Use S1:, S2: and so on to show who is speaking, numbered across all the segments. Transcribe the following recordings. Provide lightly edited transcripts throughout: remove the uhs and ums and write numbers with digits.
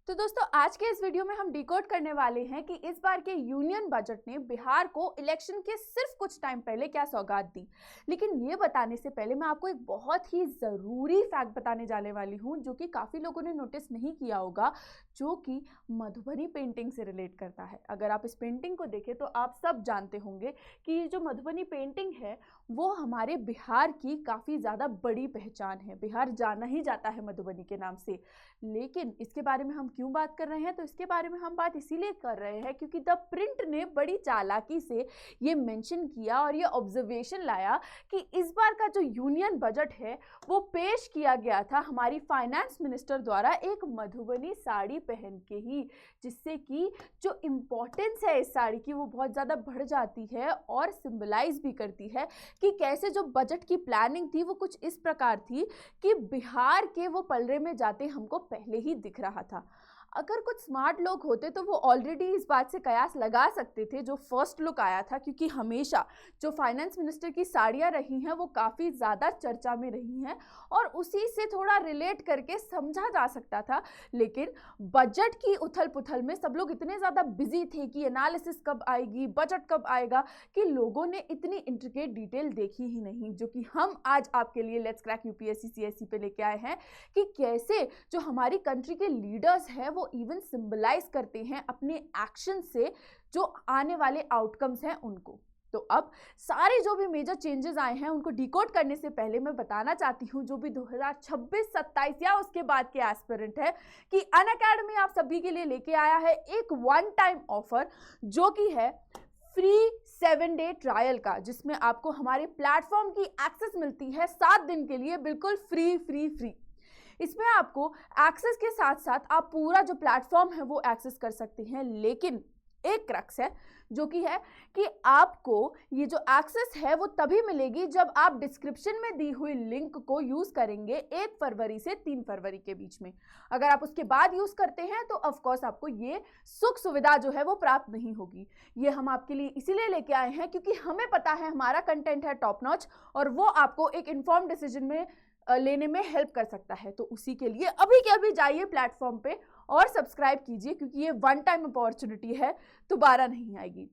S1: तो दोस्तों आज के इस वीडियो में हम डिकोड करने वाले हैं कि इस बार के यूनियन बजट ने बिहार को इलेक्शन के सिर्फ कुछ टाइम पहले क्या सौगात दी। लेकिन ये बताने से पहले मैं आपको एक बहुत ही ज़रूरी फैक्ट बताने जाने वाली हूँ जो कि काफ़ी लोगों ने नोटिस नहीं किया होगा, जो कि मधुबनी पेंटिंग से रिलेट करता है। अगर आप इस पेंटिंग को देखें तो आप सब जानते होंगे कि ये जो मधुबनी पेंटिंग है वो हमारे बिहार की काफ़ी ज़्यादा बड़ी पहचान है। बिहार जाना ही जाता है मधुबनी के नाम से। लेकिन इसके बारे में हम क्यों बात कर रहे हैं, तो इसके बारे में हम बात इसीलिए कर रहे हैं क्योंकि द प्रिंट ने बड़ी चालाकी से ये मेंशन किया और ये ऑब्जर्वेशन लाया कि इस बार का जो यूनियन बजट है वो पेश किया गया था हमारी फाइनेंस मिनिस्टर द्वारा एक मधुबनी साड़ी पहन के ही, जिससे कि जो इम्पोर्टेंस है इस साड़ी की वो बहुत ज़्यादा बढ़ जाती है और सिंबलाइज भी करती है कि कैसे जो बजट की प्लानिंग थी वो कुछ इस प्रकार थी कि बिहार के वो पलड़े में जाते हमको पहले ही दिख रहा था। अगर कुछ स्मार्ट लोग होते तो वो ऑलरेडी इस बात से कयास लगा सकते थे जो फर्स्ट लुक आया था, क्योंकि हमेशा जो फाइनेंस मिनिस्टर की साड़ियाँ रही हैं वो काफ़ी ज़्यादा चर्चा में रही हैं और उसी से थोड़ा रिलेट करके समझा जा सकता था। लेकिन बजट की उथल पुथल में सब लोग इतने ज़्यादा बिजी थे कि एनालिसिस कब आएगी, बजट कब आएगा, कि लोगों ने इतनी इंट्रिकेट डिटेल देखी ही नहीं, जो कि हम आज आपके लिए लेट्स क्रैक यूपीएससी सीएससी पे लेके आए हैं कि कैसे जो हमारी कंट्री के लीडर्स हैं वो इवन सिंबलाइज करते हैं अपने एक्शन से जो आने वाले आउटकम्स हैं उनको। तो अब सारे जो भी मेजर चेंजेस आए हैं उनको डिकोड करने से पहले मैं बताना चाहती हूं जो भी 2026-27 या उसके बाद के एस्पिरेंट है कि अनअकैडमी आप सभी के लिए लेके आया है एक वन टाइम ऑफर जो कि है फ्री 7-डे ट्रायल का, जिसमें आपको हमारे प्लेटफॉर्म की एक्सेस मिलती है 7 दिन के लिए बिल्कुल फ्री। इसमें आपको एक्सेस के साथ साथ आप पूरा जो प्लेटफॉर्म है वो एक्सेस कर सकते हैं। लेकिन एक क्रक्स है जो कि है कि आपको ये जो एक्सेस है वो तभी मिलेगी जब आप डिस्क्रिप्शन में दी हुई लिंक को यूज करेंगे 1 फरवरी से 3 फरवरी के बीच में। अगर आप उसके बाद यूज करते हैं तो ऑफ कोर्स आपको ये सुख सुविधा जो है वो प्राप्त नहीं होगी। ये हम आपके लिए इसीलिए लेके आए हैं क्योंकि हमें पता है हमारा कंटेंट है टॉप नॉच और वो आपको एक इन्फॉर्म डिसीजन में लेने में हेल्प कर सकता है। तो उसी के लिए अभी के अभी जाइए प्लेटफॉर्म पे और सब्सक्राइब कीजिए, क्योंकि ये वन टाइम अपॉर्चुनिटी है, दोबारा नहीं आएगी।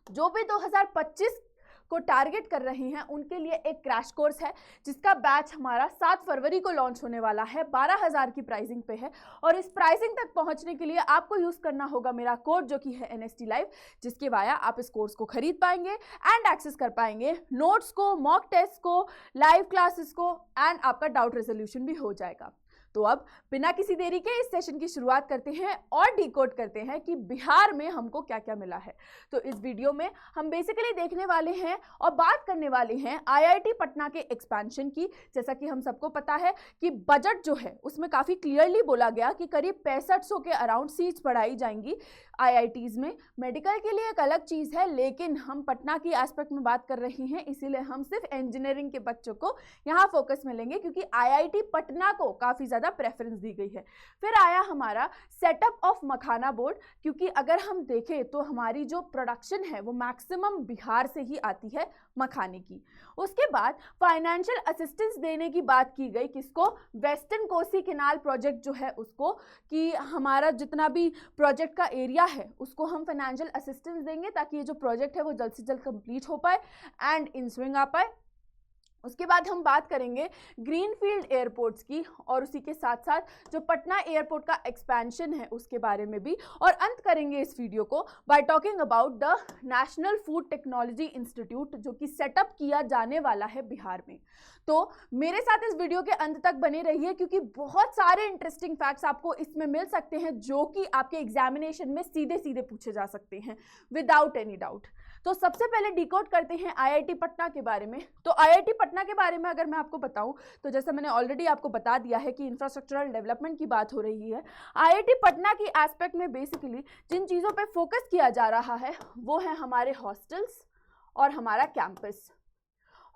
S1: जो भी 2025 को टारगेट कर रहे हैं उनके लिए एक क्रैश कोर्स है जिसका बैच हमारा 7 फरवरी को लॉन्च होने वाला है, 12,000 की प्राइसिंग पे है और इस प्राइसिंग तक पहुंचने के लिए आपको यूज करना होगा मेरा कोड जो कि है NST लाइव, जिसके वाया आप इस कोर्स को खरीद पाएंगे एंड एक्सेस कर पाएंगे नोट्स को, मॉक टेस्ट को, लाइव क्लासेस को एंड आपका डाउट रेजोल्यूशन भी हो जाएगा। तो अब बिना किसी देरी के इस सेशन की शुरुआत करते हैं और डिकोड करते हैं कि बिहार में हमको क्या क्या मिला है। तो इस वीडियो में हम बेसिकली देखने वाले हैं और बात करने वाले हैं IIT पटना के एक्सपेंशन की। जैसा कि हम सबको पता है कि बजट जो है उसमें काफ़ी क्लियरली बोला गया कि करीब 6500 के अराउंड सीट्स बढ़ाई जाएंगी IITs में। मेडिकल के लिए एक अलग चीज़ है, लेकिन हम पटना की एस्पेक्ट में बात कर रहे हैं, इसीलिए हम सिर्फ इंजीनियरिंग के बच्चों को यहाँ फोकस में लेंगे क्योंकि IIT पटना को काफ़ी ज़्यादा प्रेफरेंस दी गई है। फिर आया हमारा सेटअप ऑफ मखाना बोर्ड, क्योंकि अगर हम देखें तो हमारी जो प्रोडक्शन है वो मैक्सिमम बिहार से ही आती है मखाने की। उसके बाद फाइनेंशियल असिस्टेंस देने की बात की गई, किसको, वेस्टर्न कोसी कैनाल प्रोजेक्ट जो है उसको, कि हमारा जितना भी प्रोजेक्ट का एरिया है उसको हम फाइनेंशियल असिस्टेंस देंगे ताकि ये जो प्रोजेक्ट है वो जल्द से जल्द कंप्लीट हो पाए एंड इन स्विंग आ पाए। उसके बाद हम बात करेंगे ग्रीनफील्ड एयरपोर्ट्स की और उसी के साथ साथ जो पटना एयरपोर्ट का एक्सपेंशन है उसके बारे में भी, और अंत करेंगे इस वीडियो को bye talking about the national food technology institute जो कि सेटअप किया जाने वाला है बिहार में। तो मेरे साथ इस वीडियो के अंत तक बने रहिए क्योंकि बहुत सारे इंटरेस्टिंग फैक्ट्स आपको इसमें मिल सकते हैं जो कि आपके एग्जामिनेशन में सीधे सीधे पूछे जा सकते हैं विदाउट एनी डाउट। तो सबसे पहले डिकोड करते हैं IIT पटना के बारे में। तो IIT पटना के बारे में अगर मैं आपको बताऊं तो जैसा मैंने ऑलरेडी आपको बता दिया है कि इंफ्रास्ट्रक्चरल डेवलपमेंट की बात हो रही है। IIT पटना की एस्पेक्ट में बेसिकली जिन चीज़ों पे फोकस किया जा रहा है वो है हमारे हॉस्टल्स और हमारा कैंपस।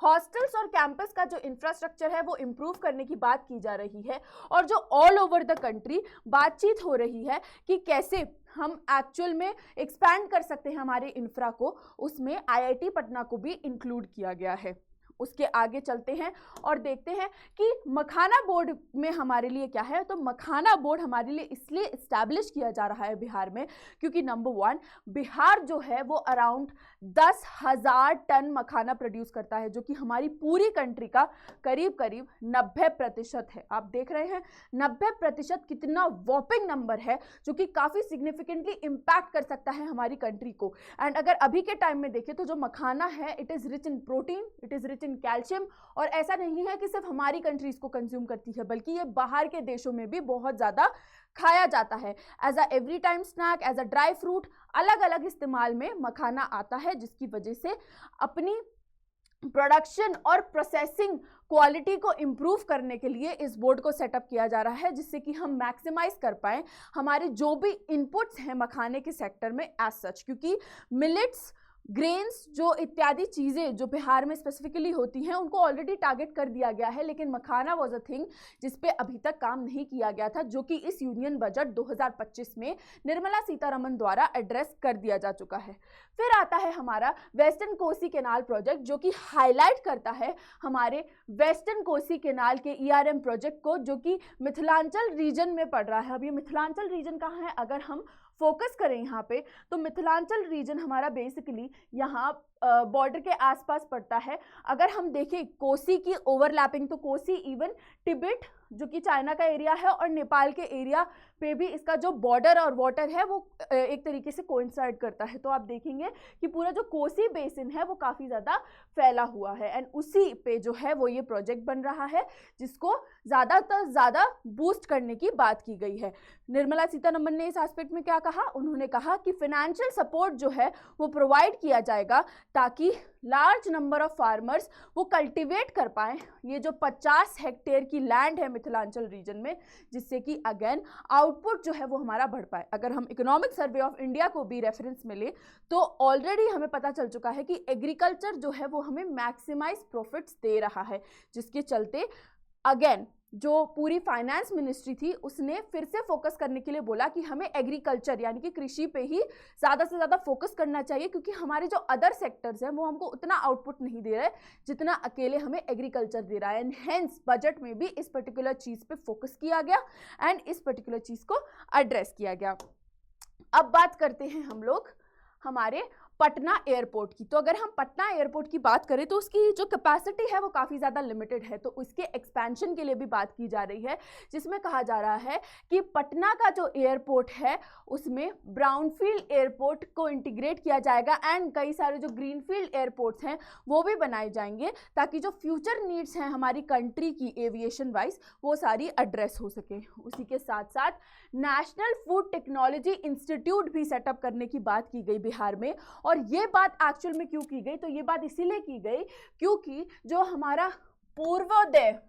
S1: हॉस्टल्स और कैंपस का जो इंफ्रास्ट्रक्चर है वो इम्प्रूव करने की बात की जा रही है और जो ऑल ओवर द कंट्री बातचीत हो रही है कि कैसे हम एक्चुअल में एक्सपैंड कर सकते हैं हमारे इंफ्रा को, उसमें IIT पटना को भी इंक्लूड किया गया है। उसके आगे चलते हैं और देखते हैं कि मखाना बोर्ड में हमारे लिए क्या है। तो मखाना बोर्ड हमारे लिए इसलिए इस्टेब्लिश किया जा रहा है बिहार में क्योंकि नंबर 1, बिहार जो है वो अराउंड 10,000 टन मखाना प्रोड्यूस करता है, जो कि हमारी पूरी कंट्री का करीब करीब 90% है। आप देख रहे हैं 90% कितना वॉपिंग नंबर है, जो कि काफी सिग्निफिकेंटली इंपैक्ट कर सकता है हमारी कंट्री को। एंड अगर अभी के टाइम में देखें तो जो मखाना है it is rich in protein, it is rich in calcium, और ऐसा नहीं है कि सिर्फ हमारी कंट्री इसको कंज्यूम करती है, बल्कि ये बाहर के देशों में भी बहुत ज्यादा खाया जाता है as a every time snack, as a dry fruit, अलग अलग इस्तेमाल में मखाना आता है, जिसकी वजह से अपनी प्रोडक्शन और प्रोसेसिंग क्वालिटी को इम्प्रूव करने के लिए इस बोर्ड को सेटअप किया जा रहा है, जिससे कि हम मैक्सिमाइज कर पाएं हमारे जो भी इनपुट्स हैं मखाने के सेक्टर में एज सच। क्योंकि मिलेट्स, ग्रेन्स जो इत्यादि चीज़ें जो बिहार में स्पेसिफिकली होती हैं उनको ऑलरेडी टारगेट कर दिया गया है, लेकिन मखाना वाज अ थिंग जिस पे अभी तक काम नहीं किया गया था, जो कि इस यूनियन बजट 2025 में निर्मला सीतारमण द्वारा एड्रेस कर दिया जा चुका है। फिर आता है हमारा वेस्टर्न कोसी कैनाल प्रोजेक्ट, जो कि हाईलाइट करता है हमारे वेस्टर्न कोसी कैनाल के ERM प्रोजेक्ट को, जो कि मिथिलांचल रीजन में पड़ रहा है। अब ये मिथिलांचल रीजन कहाँ है, अगर हम फोकस करें यहाँ पे तो मिथिलांचल रीजन हमारा बेसिकली यहाँ बॉर्डर के आसपास पड़ता है। अगर हम देखें कोसी की ओवरलैपिंग, तो कोसी इवन तिब्बत जो कि चाइना का एरिया है और नेपाल के एरिया पे भी इसका जो बॉर्डर और वाटर है वो एक तरीके से कोइंसाइड करता है। तो आप देखेंगे कि पूरा जो कोसी बेसिन है वो काफ़ी ज़्यादा फैला हुआ है, एंड उसी पे जो है वो ये प्रोजेक्ट बन रहा है, जिसको ज़्यादातर ज़्यादा बूस्ट करने की बात की गई है। निर्मला सीतारमण ने इस एस्पेक्ट में क्या कहा, उन्होंने कहा कि फाइनेंशियल सपोर्ट जो है वो प्रोवाइड किया जाएगा ताकि लार्ज नंबर ऑफ फार्मर्स वो कल्टीवेट कर पाएँ ये जो 50 हेक्टेयर की लैंड है मिथिलांचल रीजन में, जिससे कि अगेन आउटपुट जो है वो हमारा बढ़ पाए। अगर हम इकोनॉमिक सर्वे ऑफ इंडिया को भी रेफरेंस में ले तो ऑलरेडी हमें पता चल चुका है कि एग्रीकल्चर जो है वो हमें मैक्सिमाइज प्रॉफिट्स दे रहा है, जिसके चलते अगेन जो पूरी फाइनेंस मिनिस्ट्री थी उसने फिर से फोकस करने के लिए बोला कि हमें एग्रीकल्चर यानी कि कृषि पे ही ज़्यादा से ज़्यादा फोकस करना चाहिए, क्योंकि हमारे जो अदर सेक्टर्स हैं वो हमको उतना आउटपुट नहीं दे रहे जितना अकेले हमें एग्रीकल्चर दे रहा है। एंड हेंस बजट में भी इस पर्टिकुलर चीज़ पे फोकस किया गया एंड इस पर्टिकुलर चीज़ को एड्रेस किया गया। अब बात करते हैं हम लोग हमारे पटना एयरपोर्ट की। तो अगर हम पटना एयरपोर्ट की बात करें तो उसकी जो कैपेसिटी है वो काफ़ी ज़्यादा लिमिटेड है, तो उसके एक्सपेंशन के लिए भी बात की जा रही है, जिसमें कहा जा रहा है कि पटना का जो एयरपोर्ट है उसमें ब्राउनफील्ड एयरपोर्ट को इंटीग्रेट किया जाएगा एंड कई सारे जो ग्रीनफील्ड एयरपोर्ट्स हैं वो भी बनाए जाएंगे, ताकि जो फ्यूचर नीड्स हैं हमारी कंट्री की एविएशन वाइज वो सारी एड्रेस हो सके। उसी के साथ साथ नेशनल फूड टेक्नोलॉजी इंस्टीट्यूट भी सेटअप करने की बात की गई बिहार में। और ये बात एक्चुअल में क्यों की गई, तो ये बात इसीलिए की गई क्योंकि जो हमारा पूर्वोदय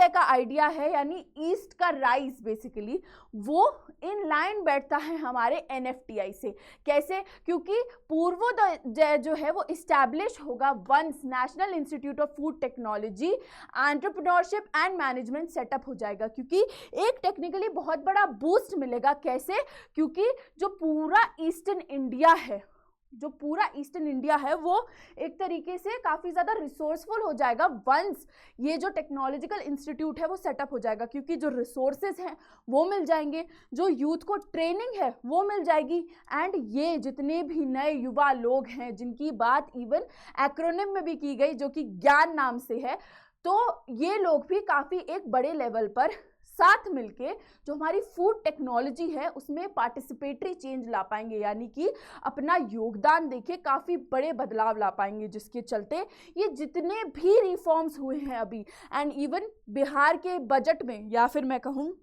S1: का आइडिया है यानी ईस्ट का राइज बेसिकली वो इन लाइन बैठता है हमारे NFTI से। कैसे, क्योंकि पूर्वोदय जो है वो इस्टेब्लिश होगा once national institute of food technology entrepreneurship and management setup हो जाएगा, क्योंकि एक टेक्निकली बहुत बड़ा बूस्ट मिलेगा। कैसे, क्योंकि जो पूरा ईस्टर्न इंडिया है वो एक तरीके से काफ़ी ज़्यादा रिसोर्सफुल हो जाएगा वंस ये जो टेक्नोलॉजिकल इंस्टीट्यूट है वो सेटअप हो जाएगा, क्योंकि जो रिसोर्सेज हैं वो मिल जाएंगे, जो यूथ को ट्रेनिंग है वो मिल जाएगी, एंड ये जितने भी नए युवा लोग हैं जिनकी बात इवन एक्रोनिम में भी की गई जो कि ज्ञान नाम से है, तो ये लोग भी काफ़ी एक बड़े लेवल पर साथ मिलके जो हमारी फूड टेक्नोलॉजी है उसमें पार्टिसिपेटरी चेंज ला पाएंगे, यानी कि अपना योगदान देके काफ़ी बड़े बदलाव ला पाएंगे, जिसके चलते ये जितने भी रिफॉर्म्स हुए हैं अभी एंड इवन बिहार के बजट में या फिर मैं कहूँ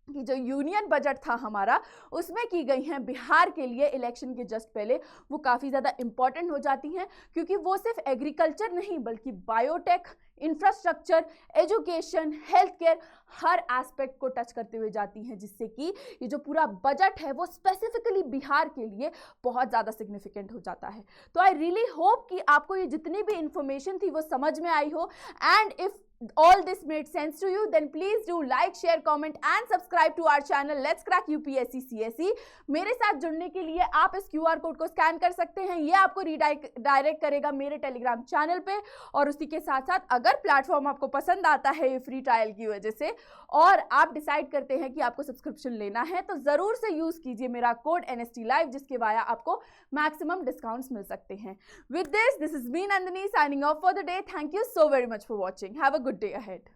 S1: कि जो यूनियन बजट था हमारा उसमें की गई हैं बिहार के लिए इलेक्शन के जस्ट पहले, वो काफ़ी ज़्यादा इम्पॉर्टेंट हो जाती हैं, क्योंकि वो सिर्फ एग्रीकल्चर नहीं बल्कि biotech, infrastructure, education, health care हर एस्पेक्ट को टच करते हुए जाती हैं, जिससे कि ये जो पूरा बजट है वो स्पेसिफिकली बिहार के लिए बहुत ज़्यादा सिग्निफिकेंट हो जाता है। तो आई रियली होप कि आपको ये जितनी भी इंफॉर्मेशन थी वो समझ में आई हो, and if all this made sense to you, then please do like, share, comment and subscribe to our channel Let's Crack UPSC CSE। मेरे साथ जुड़ने के लिए आप इस QR कोड को स्कैन कर सकते हैं, ये आपको डायरेक्ट करेगा मेरे टेलीग्राम चैनल पे। और उसी के साथ साथ अगर प्लेटफॉर्म आपको पसंद आता है ये फ्री ट्रायल की वजह से और आप डिसाइड करते हैं कि आपको सब्सक्रिप्शन लेना है, तो जरूर से यूज कीजिए मेरा कोड NST Live, जिसके वाया आपको मैक्सिमम डिस्काउंट्स मिल सकते हैं। With this is me Nandini signing off for the day. Thank you so very much for watching. Have a good day ahead.